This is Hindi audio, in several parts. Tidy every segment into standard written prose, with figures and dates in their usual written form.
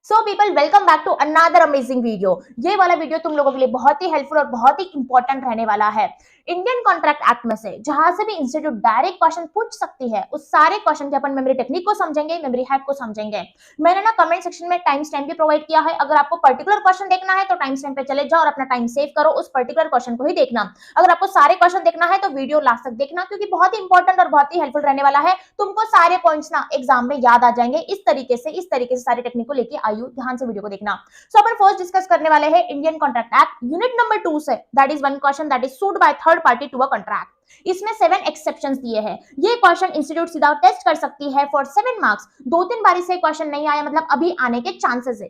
So people welcome back to another amazing video. ये वाला वीडियो तुम लोगों के लिए बहुत ही हेल्पफुल और बहुत ही इंपॉर्टेंट रहने वाला है। इंडियन कॉन्ट्रैक्ट एक्ट में से जहां से भी इंस्टीट्यूट डायरेक्ट क्वेश्चन पूछ सकती है उस सारे क्वेश्चन के अपन मेमोरी टेक्निक को समझेंगे, मेमोरी हैक को समझेंगे। मैंने ना कमेंट सेक्शन में टाइम स्टैम्प भी प्रोवाइड किया है। अगर आपको पर्टिकुलर क्वेश्चन देखना है तो टाइम स्टैम्प पे चले जाओ और अपना टाइम सेव करो, उस पर्टिकुलर क्वेश्चन को ही देखना। अगर आपको सारे क्वेश्चन देखना है तो वीडियो लास्ट तक देखना, क्योंकि बहुत ही इंपॉर्टेंट और बहुत ही हेल्पफुल रहने वाला है। तुमको सारे पॉइंट्स ना एग्जाम में याद आ जाएंगे। इस तरीके से सारे टेक्निक को लेके आयु, ध्यान से वीडियो को देखना। सो अपन फर्स्ट डिस्कस करने वाले हैं Indian contract act unit number 2 से। That is one question that is sued by third party to a contract. इसमें 7 एक्सेप्शंस दिए हैं। ये क्वेश्चन इंस्टीट्यूट सीधा टेस्ट कर सकती है फॉर 7 मार्क्स। 2-3 बारी से क्वेश्चन नहीं आया मतलब अभी आने के चांसेस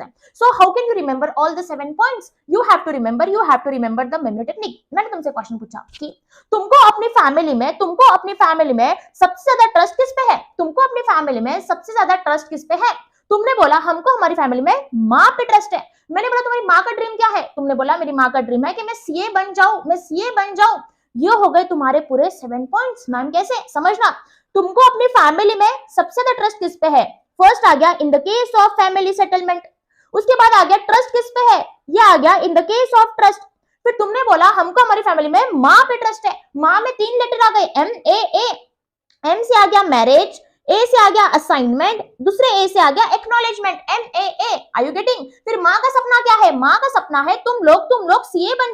है। So how can you remember all the 7 points? You have to remember the memory technique. मैंने तुमसे क्वेश्चन पूछा कि तुमको अपनी फैमिली में सबसे ज्यादा ट्रस्ट किस पे है? तुमको अपनी फैमिली में सबसे ज्यादा ट्रस्ट किस पे है? तुमने बोला हमको हमारी फैमिली में माँ पे ट्रस्ट है। मैंने बोला तुम्हारी माँ का ड्रीम क्या है? तुमने बोला मेरी माँ का ड्रीम है कि मैं सीए बन जाऊं। ये हो गए तुम्हारे पूरे 7 पॉइंट्स। मैम कैसे? समझना, तुमको अपनी फैमिली में सबसे ज्यादा ट्रस्ट किस पे है? फर्स्ट आ गया in the case of family settlement. उसके बाद आ गया ट्रस्ट किस पे है? ये आ गया in the case of trust. फिर तुमने बोला हमको हमारी फैमिली में माँ पे ट्रस्ट है। माँ में 3 लेटर आ गए, एम से आ गया मैरिज, ए से आ गया असाइनमेंट, दूसरे ए से आ गया acknowledgement, MAA। Are you getting? फिर माँ का सपना क्या है? माँ का सपना है तुम लोग सीए बन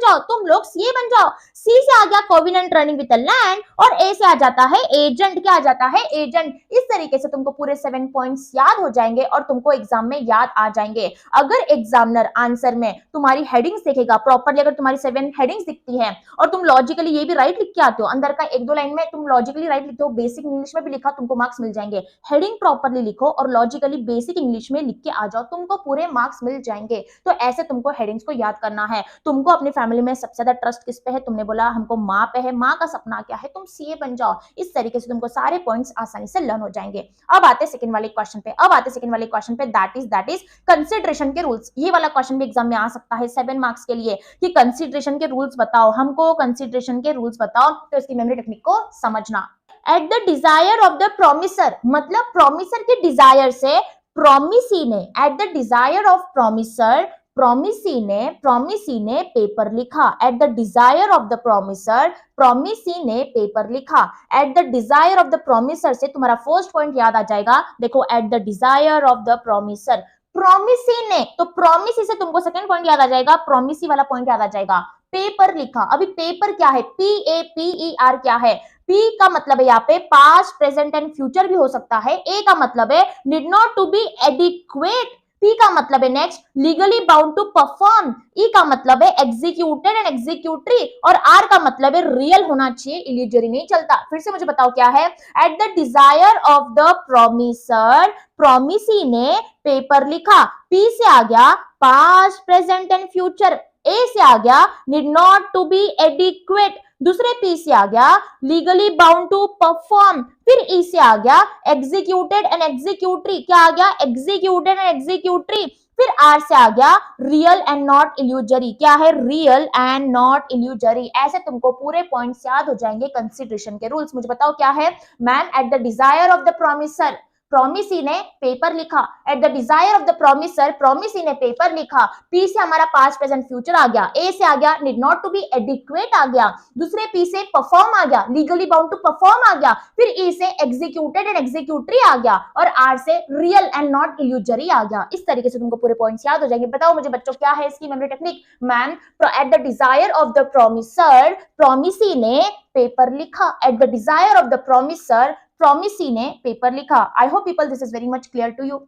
जाओ। सी से आ गया covenant running with the land और ए से आ जाता है एजेंट। क्या आ जाता है? एजेंट। इस तरीके से तुमको पूरे 7 पॉइंट्स याद हो जाएंगे और तुमको एग्जाम में याद आ जाएंगे। अगर एग्जामिनर आंसर में तुम्हारी हेडिंग्स देखेगा प्रॉपरली, अगर तुम्हारी 7 हेडिंग्स दिखती है और तुम लॉजिकली ये भी राइट लिख के आते हो, अंदर का 1-2 लाइन में तुम लॉजिकली राइट लिखते हो, बेसिक इंग्लिश में भी लिखा, तुमको मार्क्स मिल जाएंगे। हेडिंग प्रॉपरली लिखो और लॉजिकली बेसिक इंग्लिश में लिख के आ जाओ, तुमको पूरे मार्क्स मिल जाएंगे। तो ऐसे तुमको हेडिंग्स को याद करना है। तुमको अपनी फैमिली में सबसे ज्यादा ट्रस्ट किस पे है? तुमने बोला हमको माँ पे है। माँ का सपना क्या है? तुम सीए बन जाओ। इस तरीके से तुमको सारे पॉइंट्स आसानी से लर्न हो जाएंगे। अब आते सेकंड वाले क्वेश्चन पे, दैट इज कंसीडरेशन के रूल्स। ये वाला क्वेश्चन भी एग्जाम में आ सकता है 7 मार्क्स के लिए कि कंसीडरेशन के रूल्स बताओ हमको, कंसीडरेशन के रूल्स बताओ। तो इसकी मेमोरी टेक्निक को समझना। Eight the desire of the promisor, मतलब प्रोमिसर के डिजायर से प्रोमिसी ने, eight the desire of promisor, promisee ने पेपर लिखा। At the desire of the promisor, promisee ने पेपर लिखा। At the desire of the promisor से तुम्हारा फर्स्ट पॉइंट याद आ जाएगा। देखो, eight the desire of the promisor, promisee ने, तो प्रोमिसी से तुमको सेकंड पॉइंट याद आ जाएगा, प्रोमिसी वाला पॉइंट याद आ जाएगा। पेपर लिखा। अभी पेपर क्या है? PAPER क्या है? P का मतलब है यहाँ पे पास्ट, प्रेजेंट एंड फ्यूचर भी हो सकता है। A का मतलब है need not to be adequate. P का मतलब है next legally bound to perform. E का मतलब है एग्जीक्यूटेड एंड एग्जीक्यूटरी और R का मतलब है रियल होना चाहिए, इल्यूजरी नहीं चलता। फिर से मुझे बताओ क्या है? At the desire of the promisor, promisee ने पेपर लिखा। P से आ गया past, present and future. A से आ गया need not to be adequate. दूसरे P से आ गया लीगली बाउंड टू परफॉर्म। फिर E से आ गया एग्जीक्यूटेड एंड एग्जीक्यूटरी। क्या आ गया? Executed and executory. फिर R से आ गया रियल एंड नॉट इल्यूजरी। क्या है? Real and not illusory. ऐसे तुमको पूरे पॉइंट्स याद हो जाएंगे कंसीडरेशन के रूल्स। मुझे बताओ क्या है? Ma'am, at the desire of the promisor, promisee ने पेपर लिखा। At the desire of the promisor, promisee ने पेपर लिखा। P से हमारा पास्ट, प्रेजेंट, फ्यूचर आ गया। A से आ गया need not to be adequate आ गया। दूसरे P से परफॉर्म आ गया, लीगली बाउंड टू परफॉर्म आ गया। फिर E से एग्जीक्यूटेड एंड एग्जीक्यूटरी आ गया और R से रियल एंड नॉट इल्यूजरी आ गया। इस तरीके से तुमको पूरे पॉइंट्स याद हो जाएंगे। बताओ मुझे बच्चों क्या है इसकी memory technique? Ma'am, at the desire of the promisor, promisee ने पेपर लिखा। At the desire of the promisor, promisee ने पेपर लिखा। I hope people this is very much clear to you.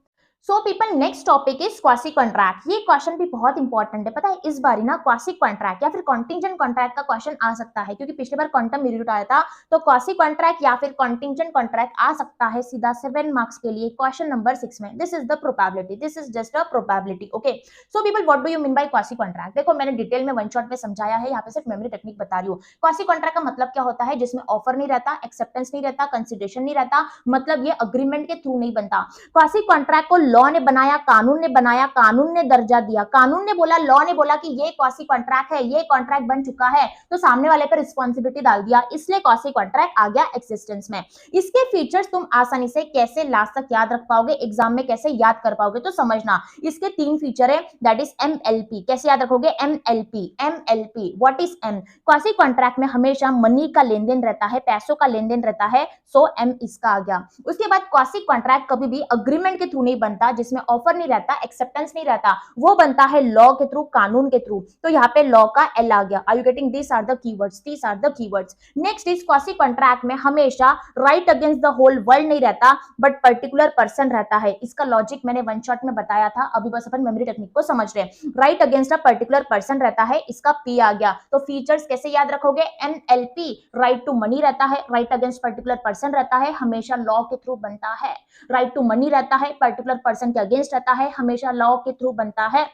So people, next topic is quasi contract. ये क्वेश्चन भी बहुत इंपॉर्टेंट है। पता है इस बार ना क्वासी कॉन्ट्रैक्ट या फिर कॉन्टिंजेंट कॉन्ट्रैक्ट का क्वेश्चन आ सकता है, क्योंकि पिछली बार क्वांटम मेरिट आया था। तो क्वासी कॉन्ट्रैक्ट या फिर कॉन्टिंजेंट कॉन्ट्रैक्ट आ सकता है सीधा 7 मार्क्स के लिए क्वेश्चन नंबर 6 में। This is the probability, this is just a probability. Okay, so people, what do you mean by quasi contract? देखो, मैंने डिटेल में वन शॉट में समझाया है, यहाँ पे सिर्फ मेमोरी टेक्निक बता रही हूँ। क्वासी कॉन्ट्रैक्ट का मतलब क्या होता है? जिसमें ऑफर नहीं रहता, एक्सेप्टेंस नहीं रहता, कंसिडरेशन नहीं रहता, मतलब ये अग्रीमेंट के थ्रू नहीं बनता। क्वासी कॉन्ट्रैक्ट को लॉ ने बनाया, कानून ने दर्जा दिया, कानून ने बोला, लॉ ने बोला कि ये क्वासी कॉन्ट्रैक्ट है, ये कॉन्ट्रैक्ट बन चुका है, तो सामने वाले पर रिस्पॉन्सिबिलिटी डाल दिया, इसलिए क्वासी कॉन्ट्रैक्ट आ गया एक्सिस्टेंस में। इसके फीचर्स तुम आसानी से कैसे लास्ट तक याद रख पाओगे, एग्जाम में कैसे याद कर पाओगे, तो समझना इसके 3 फीचर है, दैट इज एमएलपी। कैसे याद रखोगे? MLP what is M? Quasi contract में हमेशा मनी का लेन देन रहता है, पैसों का लेन देन रहता है, सो एम इसका आ गया। उसके बाद क्वासी कॉन्ट्रैक्ट कभी भी अग्रीमेंट के थ्रू नहीं बनता, जिसमें ऑफर नहीं रहता, एक्सेप्टेंस नहीं रहता, वो बनता है लॉ के थ्रू, कानून के थ्रू, तो यहाँ पे लॉ का एल आ गया। Are you getting? This are the keywords, this are the keywords. Next is quasi contract में हमेशा right against the whole world नहीं रहता, बट पर्टिकुलर पर्सन रहता है। इसका लॉजिक मैंने वन शॉट में बताया था, अभी बस अपन मेमोरी टेक्निक को समझ रहे हैं। Right against a particular person रहता है, इसका पी आ गया। तो फीचर्स कैसे याद रखोगे? एनएलपी राइट टू मनी रहता है, राइट अगेंस्ट पर्टिकुलर पर्सन रहता है, हमेशा लॉ के थ्रू बनता है। राइट टू मनी रहता है, पर्टिकुलर पर्सन के अगेंस्ट रहता है, हमेशा लॉ के थ्रू बनता है।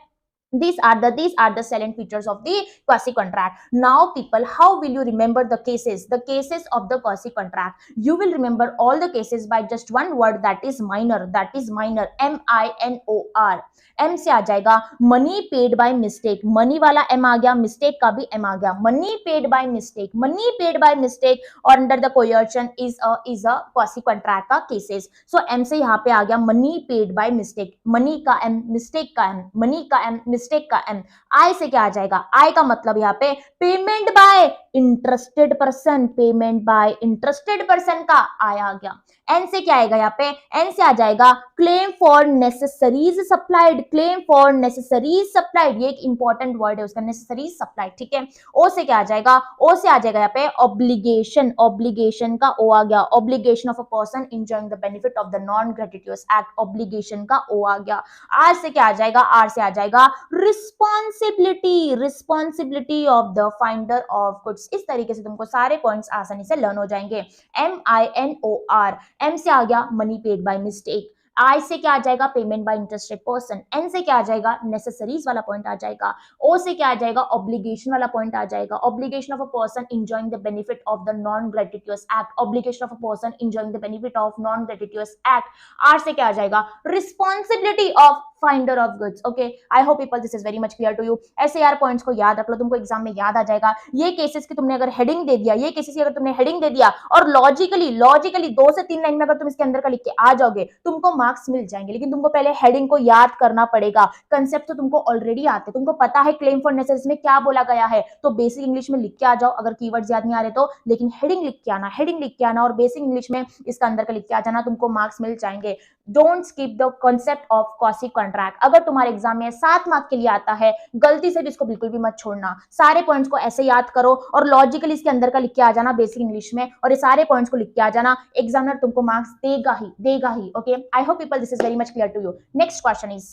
These are the salient features of the quasi contract. Now people, how will you remember the cases of the quasi contract? You will remember all the cases by just one word, that is minor, MINOR। M से आ जाएगा money paid by mistake, money वाला एम आ गया, मिस्टेक का भी एम आ गया। मनी पेड बाय मिस्टेक और under the coercion is a quasi contract का केसेस। सो एम से यहाँ पे आ गया money paid by mistake, money का एम, मिस्टेक का एम, मनी का एम, मिस्टेक का एम। आई से क्या आ जाएगा? आई का मतलब यहाँ पे payment by interested person, payment by interested person का आई आ गया। एन से क्या आएगा? यहाँ पे एन से आ जाएगा claim for necessaries supplied, claim for necessaries supplied, ये एक इंपॉर्टेंट वर्ड है उसका, नेसेसरीज सप्लाइड, ठीक है। ओ से क्या आ जाएगा? ओ से आ जाएगा यहाँ पे ऑब्लिगेशन, ऑब्लिगेशन का ओ आ गया, obligation of a person enjoying the benefit of the non gratuitous act, obligation का ओ आ गया। आर से क्या आ जाएगा? आर से आ जाएगा responsibility, responsibility of the finder of goods. इस तरीके से तुमको सारे पॉइंट्स आसानी से लर्न हो जाएंगे। MINOR, एम से आ गया money paid by mistake, I से क्या आ जाएगा? Payment by interested person, N से क्या आ जाएगा? नेसेसरीज वाला पॉइंट आ जाएगा, ओ से क्या आ जाएगा? ऑब्लिगेशन वाला पॉइंट आ जाएगा, obligation of a person enjoying the benefit of the non gratuitous act, obligation of a person enjoying the benefit of non gratuitous act. R से क्या आ जाएगा? Responsibility of finder of goods. Okay, I hope people this is very much clear to you. ऐसे यार पॉइंट्स को याद रख लो, तुमको एग्जाम में याद आ जाएगा। ये केसेस की तुमने अगर हेडिंग दे दिया, ये केसेस की अगर तुमने हेडिंग दे दिया और लॉजिकली 2 से 3 लाइन में अगर तुम इसके अंदर का लिख के आ जाओगे, तुमको मार्क्स मिल जाएंगे। लेकिन तुमको पहले हेडिंग को याद करना पड़ेगा। कंसेप्ट तो तुमको ऑलरेडी आते, तुमको पता है क्लेम फॉर नेसेसरीज में क्या बोला गया है, तो बेसिक इंग्लिश में लिख के आ जाओ अगर कीवर्ड्स याद नहीं आ रहे तो, लेकिन हेडिंग लिख के आना, हेडिंग लिख के आना और बेसिक इंग्लिश में इसका अंदर का लिख के आ जाना, तुमको मार्क्स मिल जाएंगे। Don't skip the concept of quasi contract. अगर तुम्हारे एग्जाम में 7 मार्क्स के लिए आता है, गलती से भी इसको बिल्कुल भी मत छोड़ना। सारे पॉइंट्स को ऐसे याद करो और लॉजिकली इसके अंदर का लिख के आ जाना बेसिक इंग्लिश में, और ये सारे पॉइंट्स को लिख के आ जाना। एग्जामिनर तुमको मार्क्स देगा ही। Okay, I hope people this is very much clear to you. Next question is,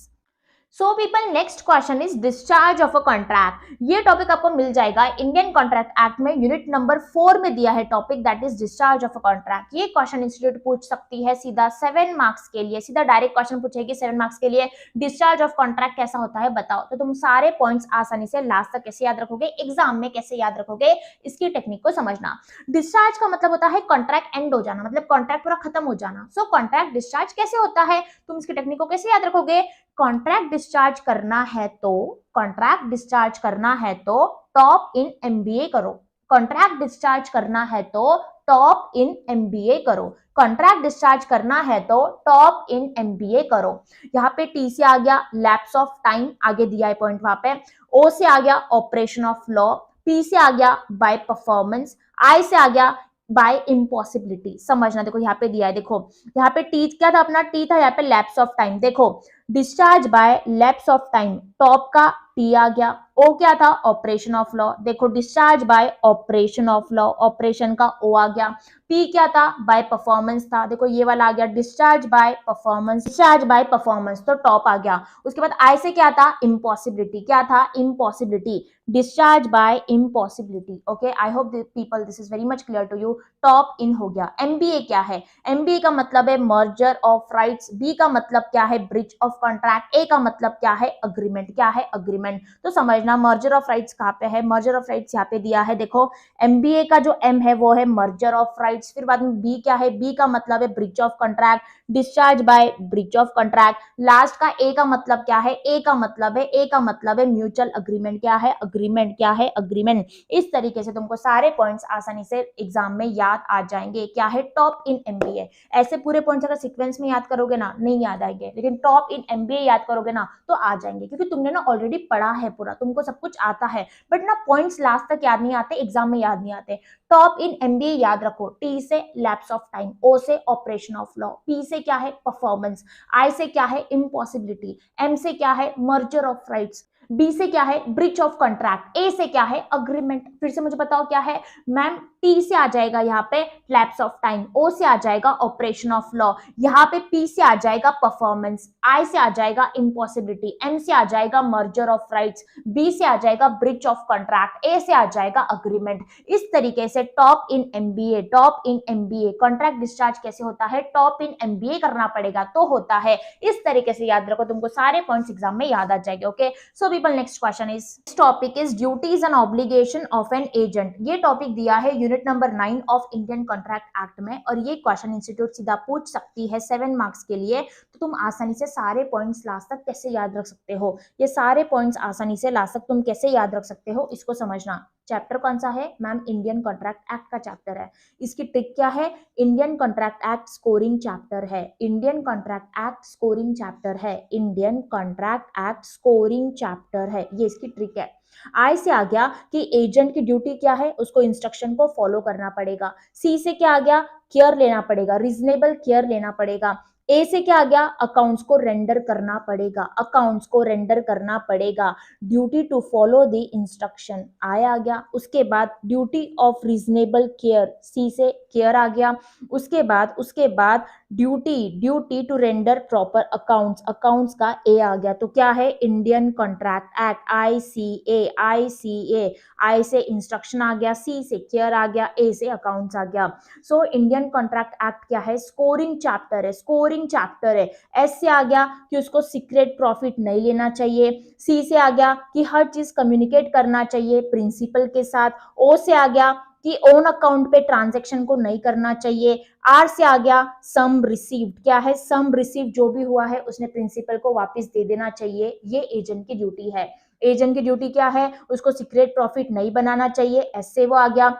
so people next question is discharge of a contract. ये टॉपिक आपको मिल जाएगा इंडियन कॉन्ट्रैक्ट एक्ट में, यूनिट नंबर 4 में दिया है topic, that is discharge of a contract. ये क्वेश्चन इंस्टीट्यूट पूछ सकती है सीधा 7 मार्क्स के लिए, सीधा डायरेक्ट क्वेश्चन पूछेगी 7 मार्क्स के लिए। डिस्चार्ज ऑफ कॉन्ट्रैक्ट कैसा होता है बताओ, तो तुम सारे पॉइंट्स आसानी से लास्ट तक कैसे याद रखोगे, एग्जाम में कैसे याद रखोगे, इसकी टेक्निक को समझना। डिस्चार्ज का मतलब होता है कॉन्ट्रैक्ट एंड हो जाना, मतलब कॉन्ट्रैक्ट पूरा खत्म हो जाना। सो कॉन्ट्रैक्ट डिस्चार्ज कैसे होता है, तुम इसकी टेक्निक को कैसे याद रखोगे? कॉन्ट्रैक्ट डिस्चार्ज करना है तो, कॉन्ट्रैक्ट डिस्चार्ज करना है तो टॉप इन एमबीए करो, कॉन्ट्रैक्ट डिस्चार्ज करना है तो टॉप इन एमबीए करो, कॉन्ट्रैक्ट डिस्चार्ज करना है तो टॉप इन एमबीए करो। यहाँ पे टी से आ गया लैप्स ऑफ टाइम, आगे दिया है पॉइंट वहां पे। ओ से आ गया ऑपरेशन ऑफ लॉ, पी से आ गया बाय परफॉर्मेंस, आई से आ गया बाय इम्पॉसिबिलिटी। समझना, देखो यहाँ पे दिया है, देखो यहाँ पे टी क्या था अपना, टी था यहाँ पे लैप्स ऑफ टाइम। देखो discharge by lapse of time, top का टी आ गया। ओ क्या था? Operation of law. देखो discharge by operation of law, operation का ओ आ गया। पी क्या था? बाय परफॉर्मेंस था। देखो ये वाला आ गया discharge by performance, discharge by performance, तो टॉप आ गया। उसके बाद आई से क्या था? इम्पॉसिबिलिटी। क्या था? Impossibility, discharge by impossibility. Okay, I hope people this is very much clear to you. Top इन हो गया। एमबीए क्या है? एमबीए का मतलब है मर्जर ऑफ राइट्स, बी का मतलब क्या है? ब्रिज ऑफ कॉन्ट्रैक्ट, ए का मतलब क्या है, अग्रीमेंट, क्या है अग्रीमेंट। तो समझना मर्जर ऑफ राइट्स कहाँ पे है, मर्जर ऑफ राइट्स यहाँ पे दिया है, देखो एमबीए का जो एम है वो है मर्जर ऑफ राइट्स, फिर बाद में बी क्या है, बी का मतलब है breach of contract, discharge by breach of contract, last का ए का मतलब क्या है, ए का मतलब है, ए का मतलब है म्यूचुअल अग्रीमेंट, क्या है अग्रीमेंट, क्या है अग्रीमेंट। इस तरीके से तुमको सारे पॉइंट्स आसानी से एग्जाम में याद आ जाएंगे। क्या है टॉप इन एमबीए, ऐसे पूरे पॉइंट्स अगर सीक्वेंस में याद करोगे ना नहीं याद आएंगे, लेकिन टॉप इन एमबीए याद करोगे ना तो आ जाएंगे, क्योंकि तुमने ना ऑलरेडी पढ़ा है पूरा, तुमको सब कुछ आता है, बट ना पॉइंट्स लास्ट तक याद नहीं आते, एग्जाम में याद नहीं आते। टॉप इन एमबीए याद रखो, टी से लैप्स ऑफ टाइम, ओ से ऑपरेशन ऑफ लॉ, पी से क्या है परफॉर्मेंस, आई से क्या है इम्पॉसिबिलिटी, एम से क्या है मर्जर ऑफ राइट्स, बी से क्या है ब्रीच ऑफ कॉन्ट्रैक्ट, ए से क्या है अग्रीमेंट। फिर से मुझे बताओ क्या है मैम, टी से आ जाएगा यहाँ पे लैप्स ऑफ टाइम, ओ से आ जाएगा ऑपरेशन ऑफ लॉ, यहाँ पे पी से आ जाएगा परफॉर्मेंस, आई से आ जाएगा इम्पॉसिबिलिटी, एम से आ जाएगा मर्जर ऑफ राइट्स, बी से आ जाएगा ब्रीच ऑफ कॉन्ट्रैक्ट, ए से आ जाएगा अग्रीमेंट। इस तरीके से top in MBA, top in MBA contract discharge कैसे होता है, टॉप इन एमबीए करना पड़ेगा तो होता है। इस तरीके से याद रखो, तुमको सारे पॉइंट्स एग्जाम में याद आ जाएंगे। Okay so people, next question is, topic is duties and obligation of an agent. ये टॉपिक दिया है unit number 9 of Indian contract act में, और ये क्वेश्चन इंस्टीट्यूट सीधा पूछ सकती है 7 मार्क्स के लिए। तो तुम आसानी से सारे पॉइंट्स लास्ट तक कैसे याद रख सकते हो, ये सारे पॉइंट्स आसानी से लास्ट तक तुम कैसे याद रख सकते हो, इसको समझना। चैप्टर कौन सा है मैम, इंडियन कॉन्ट्रैक्ट एक्ट का चैप्टर है। इसकी ट्रिक क्या है, Indian contract act scoring chapter है, Indian contract act scoring chapter है, Indian contract act scoring chapter है, ये इसकी ट्रिक है। आई से आ गया कि एजेंट की ड्यूटी क्या है, उसको इंस्ट्रक्शन को फॉलो करना पड़ेगा। सी से क्या आ गया, केयर लेना पड़ेगा, रीजनेबल केयर लेना पड़ेगा। ए से क्या आ गया, अकाउंट्स को रेंडर करना पड़ेगा, अकाउंट्स को रेंडर करना पड़ेगा, duty to follow the instruction I आ गया। उसके बाद duty of reasonable care, C से केयर आ गया। उसके बाद duty to render proper accounts, accounts का ए आ गया। तो क्या है, Indian contract act ICA, ICA, I से इंस्ट्रक्शन आ गया, सी से केयर आ गया, ए से अकाउंट्स आ गया। सो इंडियन कॉन्ट्रैक्ट एक्ट क्या है, स्कोरिंग चैप्टर है, स्कोरिंग चैप्टर है। एस से आ गया कि उसको सीक्रेट प्रॉफिट नहीं लेना चाहिए। सी से आ गया कि हर चीज कम्युनिकेट करना चाहिए प्रिंसिपल के साथ। ओ से आ गया कि ओन अकाउंट पे ट्रांजैक्शन को नहीं करना चाहिए। आर से आ गया सम रिसीव्ड, क्या है सम रिसीव, जो भी हुआ है उसने प्रिंसिपल को वापस दे देना चाहिए, ये एजेंट की ड्यूटी है। एजेंट की ड्यूटी क्या है, उसको सीक्रेट प्रॉफिट नहीं बनाना चाहिए, एस से वो आ गया।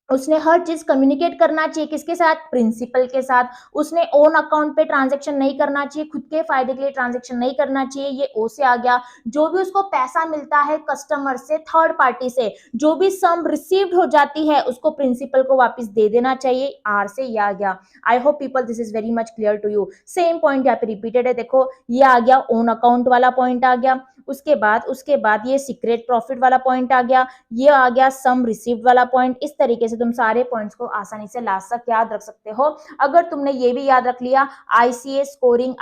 उसने हर चीज कम्युनिकेट करना चाहिए किसके साथ, प्रिंसिपल के साथ। उसने ओन अकाउंट पे ट्रांजैक्शन नहीं करना चाहिए, खुद के फायदे के लिए ट्रांजैक्शन नहीं करना चाहिए, ये ओ से आ गया। जो भी उसको पैसा मिलता है कस्टमर से, थर्ड पार्टी से, जो भी सम रिसीव्ड हो जाती है उसको प्रिंसिपल को वापस दे देना चाहिए, आर से ये आ गया। I hope people this is very much clear to you. Same point यहाँ पे रिपीटेड है, देखो ये आ गया ओन अकाउंट वाला पॉइंट आ गया। उसके बाद ये सीक्रेट प्रॉफिट वाला पॉइंट आ गया, ये आ गया सम रिसीव्ड वाला पॉइंट। इस तरीके से तुम सारे पॉइंट्स को आसानी से लास्ट तक याद रख सकते हो। अगर तुमने ये भी याद रख लिया ICA स्कोरिंग,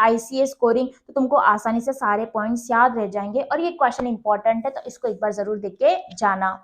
तो तुमको आसानी से सारे पॉइंट्स याद रह जाएंगे। और ये क्वेश्चन इंपॉर्टेंट है, तो इसको एक बार जरूर देख के जाना।